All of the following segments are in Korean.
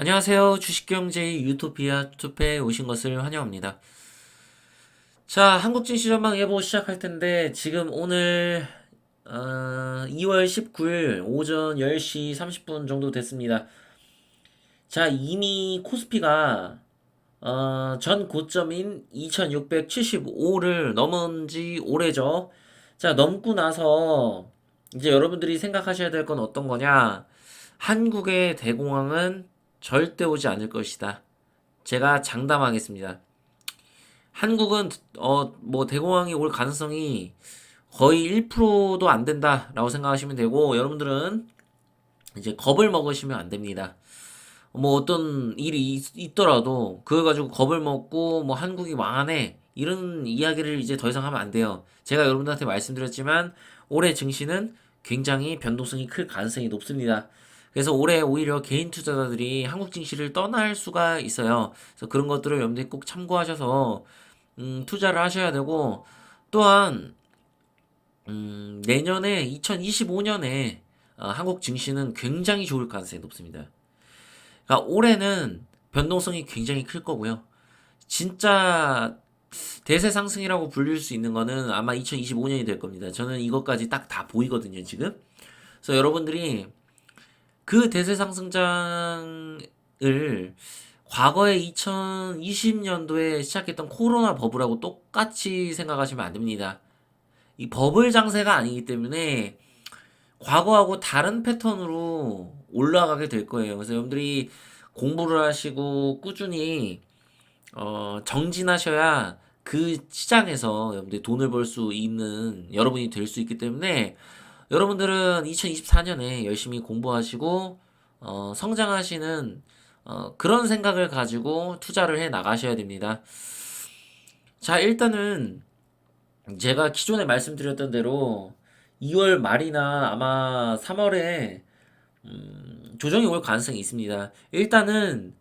안녕하세요. 주식경제의 유토피아 투페에 오신 것을 환영합니다. 자, 한국 증시 전망 예보 시작할 텐데, 지금 오늘, 2월 19일 오전 10시 30분 정도 됐습니다. 자, 이미 코스피가, 전 고점인 2675를 넘은 지 오래죠. 자, 넘고 나서, 이제 여러분들이 생각하셔야 될 건 어떤 거냐? 한국의 대공황은 절대 오지 않을 것이다. 제가 장담하겠습니다. 한국은 뭐 대공황이 올 가능성이 거의 1%도 안 된다라고 생각하시면 되고 여러분들은 이제 겁을 먹으시면 안 됩니다. 뭐 어떤 일이 있더라도 그걸 가지고 겁을 먹고 뭐 한국이 망하네 이런 이야기를 이제 더 이상 하면 안 돼요. 제가 여러분들한테 말씀드렸지만 올해 증시는 굉장히 변동성이 클 가능성이 높습니다. 그래서 올해 오히려 개인 투자자들이 한국 증시를 떠날 수가 있어요. 그래서 그런 것들을 여러분들이 꼭 참고하셔서 투자를 하셔야 되고 또한 내년에 2025년에 한국 증시는 굉장히 좋을 가능성이 높습니다. 그러니까 올해는 변동성이 굉장히 클 거고요. 진짜 대세 상승이라고 불릴 수 있는 거는 아마 2025년이 될 겁니다. 저는 이것까지 딱 다 보이거든요, 지금. 그래서 여러분들이 그 대세 상승장을 과거에 2020년도에 시작했던 코로나 버블하고 똑같이 생각하시면 안 됩니다. 이 버블 장세가 아니기 때문에 과거하고 다른 패턴으로 올라가게 될 거예요. 그래서 여러분들이 공부를 하시고 꾸준히 정진하셔야 그 시장에서 여러분들이 돈을 벌 수 있는 여러분이 될 수 있기 때문에 여러분들은 2024년에 열심히 공부하시고 성장하시는 그런 생각을 가지고 투자를 해 나가셔야 됩니다. 자, 일단은 제가 기존에 말씀드렸던 대로 2월 말이나 아마 3월에 조정이 올 가능성이 있습니다. 일단은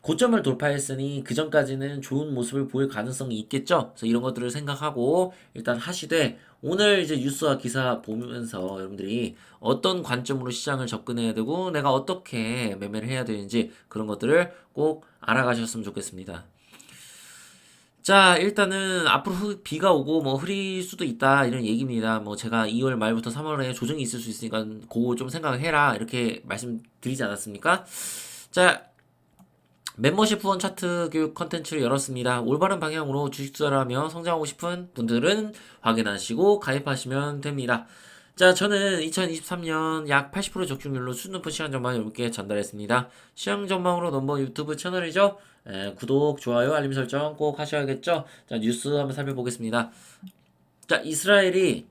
고점을 돌파했으니 그 전까지는 좋은 모습을 보일 가능성이 있겠죠. 그래서 이런 것들을 생각하고 일단 하시되 오늘 이제 뉴스와 기사 보면서 여러분들이 어떤 관점으로 시장을 접근해야 되고 내가 어떻게 매매를 해야 되는지 그런 것들을 꼭 알아가셨으면 좋겠습니다. 자, 일단은 앞으로 비가 오고 뭐 흐릴 수도 있다 이런 얘기입니다. 뭐 제가 2월 말부터 3월에 조정이 있을 수 있으니까 그거 좀 생각을 해라 이렇게 말씀드리지 않았습니까? 자, 멤버십 후원 차트 교육 컨텐츠를 열었습니다. 올바른 방향으로 주식 투자를 하며 성장하고 싶은 분들은 확인하시고 가입하시면 됩니다. 자, 저는 2023년 약 80% 적중률로 수준 높은 시장 전망을 여러분께 전달했습니다. 시장 전망으로 넘버 유튜브 채널이죠. 구독, 좋아요, 알림 설정 꼭 하셔야겠죠. 자, 뉴스 한번 살펴보겠습니다. 자, 이스라엘이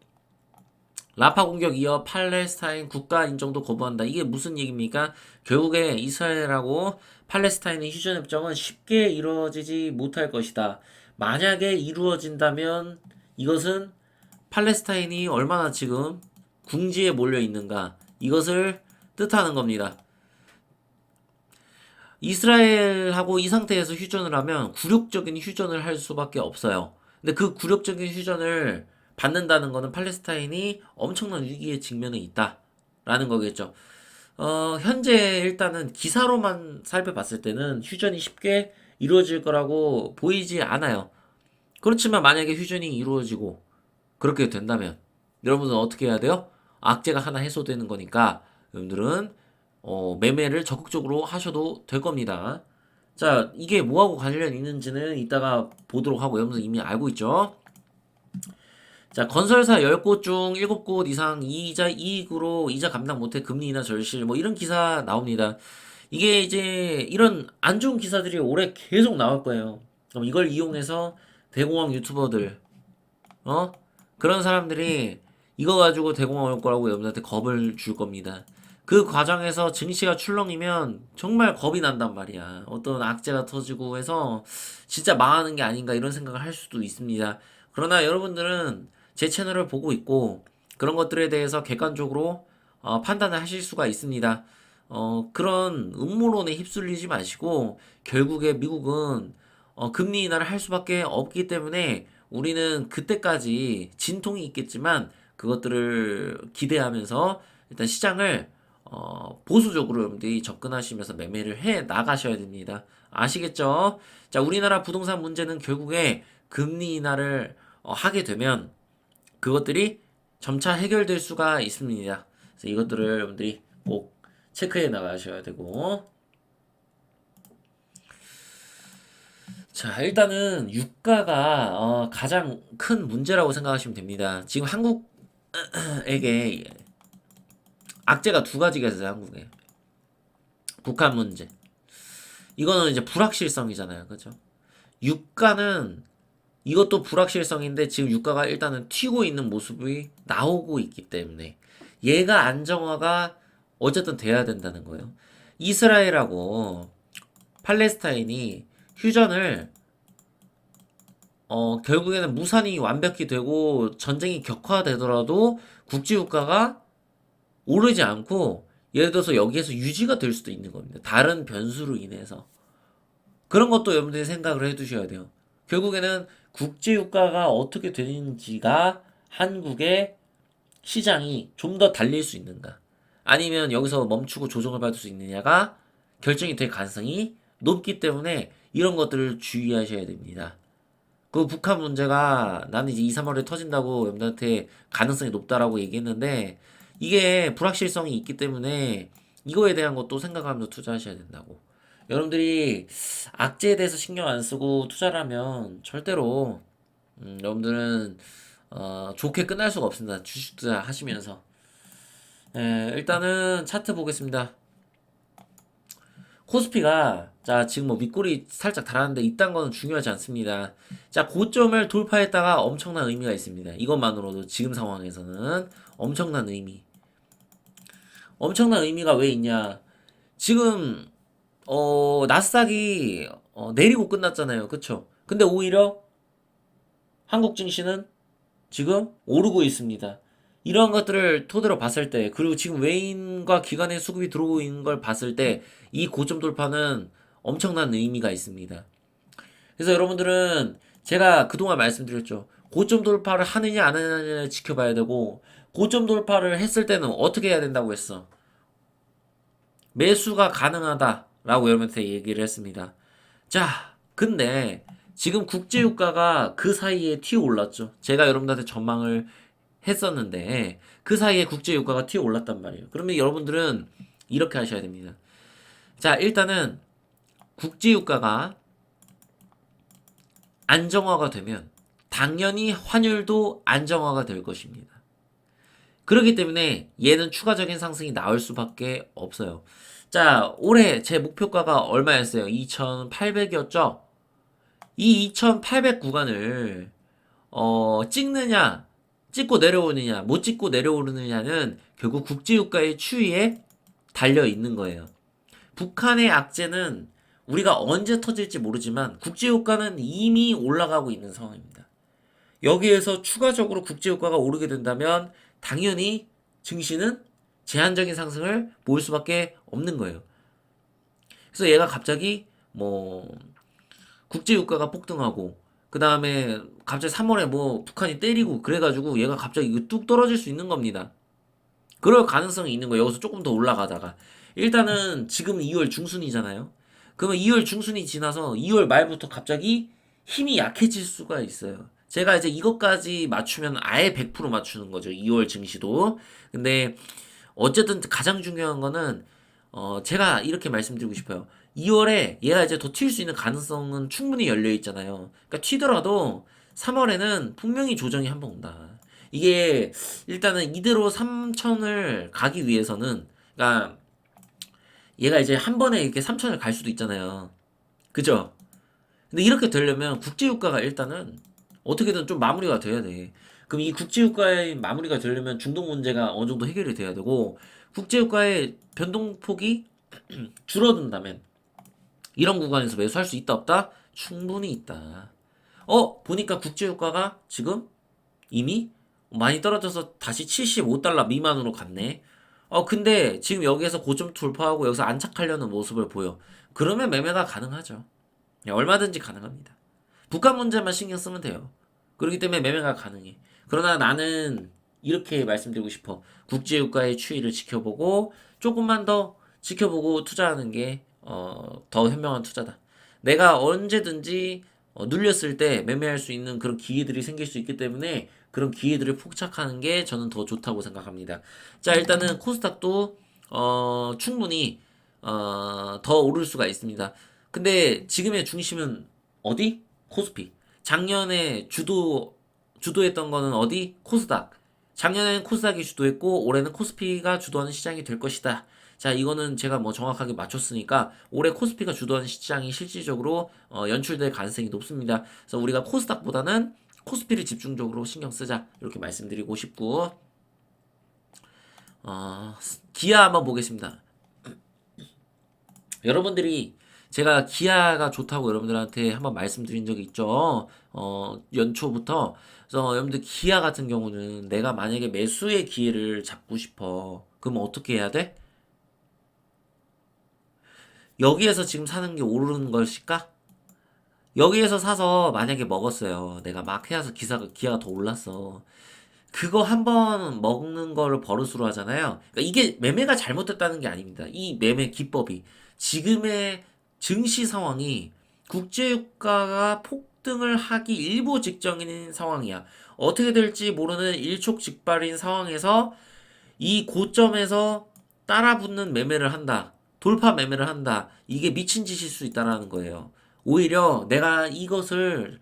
라파 공격 이어 팔레스타인 국가 인정도 거부한다. 이게 무슨 얘기입니까? 결국에 이스라엘하고 팔레스타인의 휴전협정은 쉽게 이루어지지 못할 것이다. 만약에 이루어진다면 이것은 팔레스타인이 얼마나 지금 궁지에 몰려 있는가 이것을 뜻하는 겁니다. 이스라엘하고 이 상태에서 휴전을 하면 굴욕적인 휴전을 할 수밖에 없어요. 근데 그 굴욕적인 휴전을 받는다는 거는 팔레스타인이 엄청난 위기에 직면해 있다라는 거겠죠. 현재 일단은 기사로만 살펴봤을 때는 휴전이 쉽게 이루어질 거라고 보이지 않아요. 그렇지만 만약에 휴전이 이루어지고 그렇게 된다면 여러분은 어떻게 해야 돼요? 악재가 하나 해소되는 거니까 여러분들은 매매를 적극적으로 하셔도 될 겁니다. 자, 이게 뭐하고 관련 있는지는 이따가 보도록 하고 여러분들 이미 알고 있죠? 자, 건설사 10곳 중 7곳 이상 이자 이익으로 이자 감당 못해 금리 인하 절실 뭐 이런 기사 나옵니다. 이게 이제 이런 안 좋은 기사들이 올해 계속 나올 거예요. 그럼 이걸 이용해서 대공황 유튜버들 어? 그런 사람들이 이거 가지고 대공황 올 거라고 여러분한테 겁을 줄 겁니다. 그 과정에서 증시가 출렁이면 정말 겁이 난단 말이야. 어떤 악재가 터지고 해서 진짜 망하는 게 아닌가 이런 생각을 할 수도 있습니다. 그러나 여러분들은 제 채널을 보고 있고 그런 것들에 대해서 객관적으로 판단을 하실 수가 있습니다. 그런 음모론에 휩쓸리지 마시고 결국에 미국은 금리 인하를 할 수밖에 없기 때문에 우리는 그때까지 진통이 있겠지만 그것들을 기대하면서 일단 시장을 보수적으로 여러분들이 접근하시면서 매매를 해 나가셔야 됩니다. 아시겠죠? 자, 우리나라 부동산 문제는 결국에 금리 인하를 하게 되면 그것들이 점차 해결될 수가 있습니다. 그래서 이것들을 여러분들이 꼭 체크해 나가셔야 되고. 자, 일단은 유가가 가장 큰 문제라고 생각하시면 됩니다. 지금 한국에게 악재가 두 가지가 있어요, 한국에. 북한 문제. 이거는 이제 불확실성이잖아요. 그죠? 유가는 이것도 불확실성인데 지금 유가가 일단은 튀고 있는 모습이 나오고 있기 때문에 얘가 안정화가 어쨌든 돼야 된다는 거예요. 이스라엘하고 팔레스타인이 휴전을 결국에는 무산이 완벽히 되고 전쟁이 격화되더라도 국제유가가 오르지 않고 예를 들어서 여기에서 유지가 될 수도 있는 겁니다. 다른 변수로 인해서. 그런 것도 여러분들이 생각을 해 두셔야 돼요. 결국에는 국제유가가 어떻게 되는지가 한국의 시장이 좀 더 달릴 수 있는가. 아니면 여기서 멈추고 조정을 받을 수 있느냐가 결정이 될 가능성이 높기 때문에 이런 것들을 주의하셔야 됩니다. 그 북한 문제가 나는 이제 2, 3월에 터진다고 여러분들한테 가능성이 높다라고 얘기했는데 이게 불확실성이 있기 때문에 이거에 대한 것도 생각하면서 투자하셔야 된다고. 여러분들이 악재에 대해서 신경 안 쓰고 투자를 하면 절대로 여러분들은 좋게 끝날 수가 없습니다. 주식 투자 하시면서. 일단은 차트 보겠습니다. 코스피가 자 지금 뭐 윗골이 살짝 달았는데 이딴 거는 중요하지 않습니다. 자 고점을 돌파했다가 엄청난 의미가 있습니다. 이것만으로도 지금 상황에서는 엄청난 의미가 왜 있냐. 지금 나스닥이 내리고 끝났잖아요. 그쵸? 근데 오히려 한국 증시는 지금 오르고 있습니다. 이러한 것들을 토대로 봤을 때, 그리고 지금 외인과 기관의 수급이 들어오고 있는 걸 봤을 때, 이 고점 돌파는 엄청난 의미가 있습니다. 그래서 여러분들은 제가 그동안 말씀드렸죠. 고점 돌파를 하느냐 안 하느냐를 지켜봐야 되고, 고점 돌파를 했을 때는 어떻게 해야 된다고 했어? 매수가 가능하다라고 여러분한테 얘기를 했습니다. 자, 근데 지금 국제유가가 그 사이에 튀어 올랐죠. 제가 여러분들한테 전망을 했었는데 그 사이에 국제유가가 튀어 올랐단 말이에요. 그러면 여러분들은 이렇게 하셔야 됩니다. 자, 일단은 국제유가가 안정화가 되면 당연히 환율도 안정화가 될 것입니다. 그렇기 때문에 얘는 추가적인 상승이 나올 수밖에 없어요. 자, 올해 제 목표가가 얼마였어요? 2,800이었죠? 이 2,800 구간을 찍느냐, 찍고 내려오느냐, 못 찍고 내려오느냐는 결국 국제유가의 추이에 달려 있는 거예요. 북한의 악재는 우리가 언제 터질지 모르지만 국제유가는 이미 올라가고 있는 상황입니다. 여기에서 추가적으로 국제유가가 오르게 된다면 당연히 증시는 제한적인 상승을 보일 수밖에 없는 거예요. 그래서 얘가 갑자기 뭐 국제유가가 폭등하고 그 다음에 갑자기 3월에 뭐 북한이 때리고 그래가지고 얘가 갑자기 이거 뚝 떨어질 수 있는 겁니다. 그럴 가능성이 있는 거예요. 여기서 조금 더 올라가다가 일단은 지금 2월 중순이잖아요. 그러면 2월 중순이 지나서 2월 말부터 갑자기 힘이 약해질 수가 있어요. 제가 이제 이것까지 맞추면 아예 100% 맞추는 거죠. 2월 증시도. 근데 어쨌든 가장 중요한 거는 제가 이렇게 말씀드리고 싶어요. 2월에 얘가 이제 더 튈 수 있는 가능성은 충분히 열려 있잖아요. 그러니까 튀더라도 3월에는 분명히 조정이 한 번 온다. 이게 일단은 이대로 3천을 가기 위해서는 그러니까 얘가 이제 한 번에 이렇게 3천을 갈 수도 있잖아요. 그죠? 근데 이렇게 되려면 국제유가가 일단은 어떻게든 좀 마무리가 돼야 돼. 그럼 이 국제유가의 마무리가 되려면 중동 문제가 어느 정도 해결이 돼야 되고 국제유가의 변동폭이 줄어든다면 이런 구간에서 매수할 수 있다 없다? 충분히 있다. 보니까 국제유가가 지금 이미 많이 떨어져서 다시 75달러 미만으로 갔네. 근데 지금 여기에서 고점 돌파하고 여기서 안착하려는 모습을 보여. 그러면 매매가 가능하죠. 얼마든지 가능합니다. 북한 문제만 신경 쓰면 돼요. 그렇기 때문에 매매가 가능해. 그러나 나는 이렇게 말씀드리고 싶어. 국제유가의 추이를 지켜보고 조금만 더 지켜보고 투자하는 게 더 현명한 투자다. 내가 언제든지 눌렸을 때 매매할 수 있는 그런 기회들이 생길 수 있기 때문에 그런 기회들을 포착하는 게 저는 더 좋다고 생각합니다. 자, 일단은 코스닥도 충분히 더 오를 수가 있습니다. 근데 지금의 중심은 어디? 코스피. 작년에 주도했던 거는 어디? 코스닥. 작년에는 코스닥이 주도했고 올해는 코스피가 주도하는 시장이 될 것이다. 자, 이거는 제가 뭐 정확하게 맞췄으니까 올해 코스피가 주도하는 시장이 실질적으로 연출될 가능성이 높습니다. 그래서 우리가 코스닥보다는 코스피를 집중적으로 신경 쓰자 이렇게 말씀드리고 싶고 기아 한번 보겠습니다. 여러분들이 제가 기아가 좋다고 여러분들한테 한번 말씀드린 적이 있죠. 연초부터. 그래서 여러분들 기아 같은 경우는 내가 만약에 매수의 기회를 잡고 싶어. 그럼 어떻게 해야 돼? 여기에서 지금 사는 게 오르는 것일까? 여기에서 사서 만약에 먹었어요. 내가 막 해서 기아가 더 올랐어. 그거 한 번 먹는 거를 버릇으로 하잖아요. 그러니까 이게 매매가 잘못됐다는 게 아닙니다. 이 매매 기법이 지금의 증시 상황이 국제유가가 폭등을 하기 일보 직전인 상황이야. 어떻게 될지 모르는 일촉즉발인 상황에서 이 고점에서 따라붙는 매매를 한다. 돌파 매매를 한다. 이게 미친 짓일 수 있다라는 거예요. 오히려 내가 이것을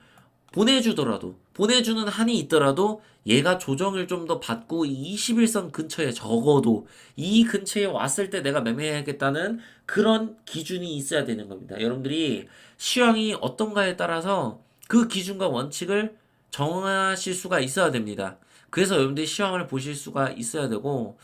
보내주는 한이 있더라도 얘가 조정을 좀 더 받고 이 21선 근처에 적어도 이 근처에 왔을 때 내가 매매해야겠다는 그런 기준이 있어야 되는 겁니다. 여러분들이 시황이 어떤가에 따라서 그 기준과 원칙을 정하실 수가 있어야 됩니다. 그래서 여러분들이 시황을 보실 수가 있어야 되고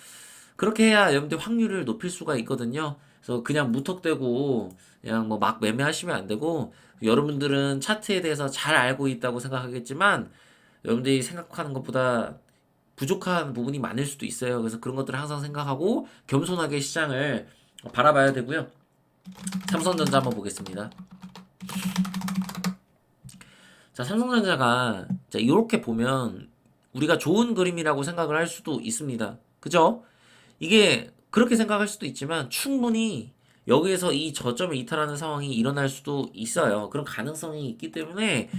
그렇게 해야 여러분들 확률을 높일 수가 있거든요. 그래서 그냥 무턱대고 그냥 뭐 막 매매하시면 안 되고 여러분들은 차트에 대해서 잘 알고 있다고 생각하겠지만 여러분들이 생각하는 것보다 부족한 부분이 많을 수도 있어요. 그래서 그런 것들을 항상 생각하고 겸손하게 시장을 바라봐야 되고요. 삼성전자 한번 보겠습니다. 자, 삼성전자가 자, 이렇게 보면 우리가 좋은 그림이라고 생각을 할 수도 있습니다. 그죠? 이게 그렇게 생각할 수도 있지만 충분히 여기에서 이 저점을 이탈하는 상황이 일어날 수도 있어요. 그런 가능성이 있기 때문에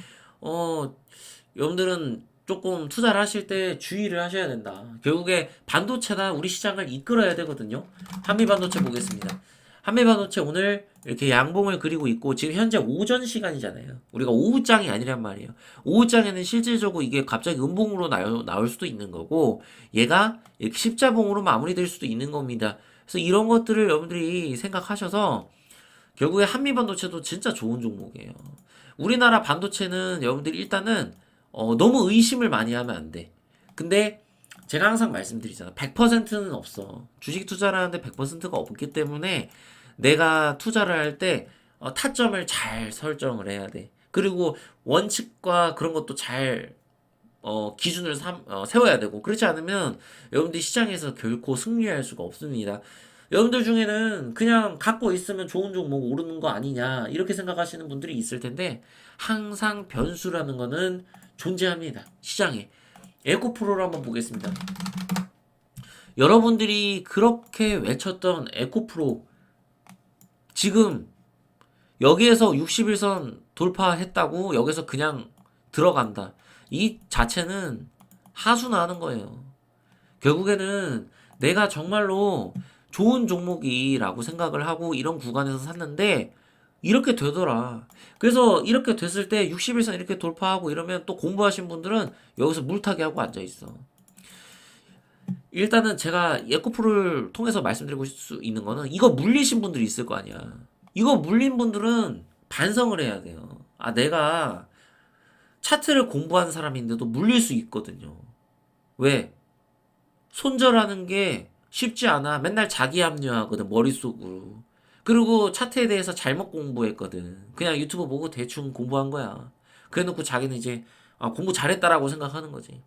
어 여러분들은 조금 투자를 하실 때 주의를 하셔야 된다. 결국에 반도체가 우리 시장을 이끌어야 되거든요. 한미반도체 보겠습니다. 한미반도체 오늘 이렇게 양봉을 그리고 있고 지금 현재 오전 시간이잖아요. 우리가 오후장이 아니란 말이에요. 오후장에는 실질적으로 이게 갑자기 음봉으로 나올 수도 있는 거고 얘가 이렇게 십자봉으로 마무리될 수도 있는 겁니다. 그래서 이런 것들을 여러분들이 생각하셔서 결국에 한미반도체도 진짜 좋은 종목이에요. 우리나라 반도체는 여러분들이 일단은 너무 의심을 많이 하면 안 돼. 근데 제가 항상 말씀드리잖아. 100%는 없어. 주식 투자를 하는데 100%가 없기 때문에 내가 투자를 할 때 타점을 잘 설정을 해야 돼. 그리고 원칙과 그런 것도 잘 기준을 세워야 되고 그렇지 않으면 여러분들이 시장에서 결코 승리할 수가 없습니다. 여러분들 중에는 그냥 갖고 있으면 좋은 종목 오르는 거 아니냐 이렇게 생각하시는 분들이 있을 텐데 항상 변수라는 거는 존재합니다. 시장에. 에코프로를 한번 보겠습니다. 여러분들이 그렇게 외쳤던 에코프로 지금 여기에서 60일선 돌파했다고 여기서 그냥 들어간다. 이 자체는 하수나는 거예요. 결국에는 내가 정말로 좋은 종목이라고 생각을 하고 이런 구간에서 샀는데 이렇게 되더라. 그래서 이렇게 됐을 때 60일선 이렇게 돌파하고 이러면 또 공부하신 분들은 여기서 물타기 하고 앉아 있어. 일단은 제가 에코프를 통해서 말씀드리고 수 있는 거는 이거 물리신 분들이 있을 거 아니야. 이거 물린 분들은 반성을 해야 돼요. 아, 내가 차트를 공부하는 사람인데도 물릴 수 있거든요. 왜? 손절하는 게 쉽지 않아. 맨날 자기 합리화하거든, 머릿속으로. 그리고 차트에 대해서 잘못 공부했거든. 그냥 유튜브 보고 대충 공부한 거야. 그래 놓고 자기는 이제 공부 잘했다라고 생각하는 거지.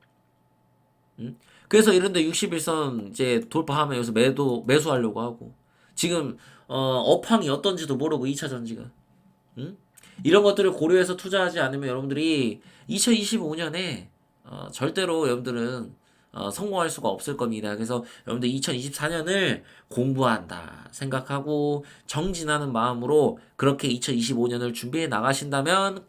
응? 그래서 이런데 61선 이제 돌파하면 여기서 매수하려고 하고. 지금 업황이 어떤지도 모르고 2차 전지가. 응? 이런 것들을 고려해서 투자하지 않으면 여러분들이 2025년에 절대로 여러분들은 성공할 수가 없을 겁니다. 그래서 여러분들 2024년을 공부한다 생각하고 정진하는 마음으로 그렇게 2025년을 준비해 나가신다면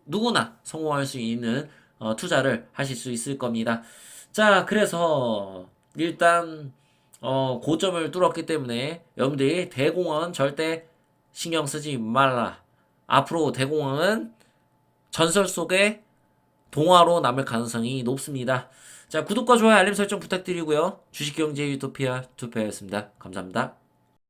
누구나 성공할 수 있는 투자를 하실 수 있을 겁니다. 자, 그래서 일단 고점을 뚫었기 때문에 여러분들이 대공황은 절대 신경 쓰지 말라. 앞으로 대공황은 전설 속의 동화로 남을 가능성이 높습니다. 자, 구독과 좋아요, 알림 설정 부탁드리고요. 주식경제 유토피아 투표였습니다. 감사합니다.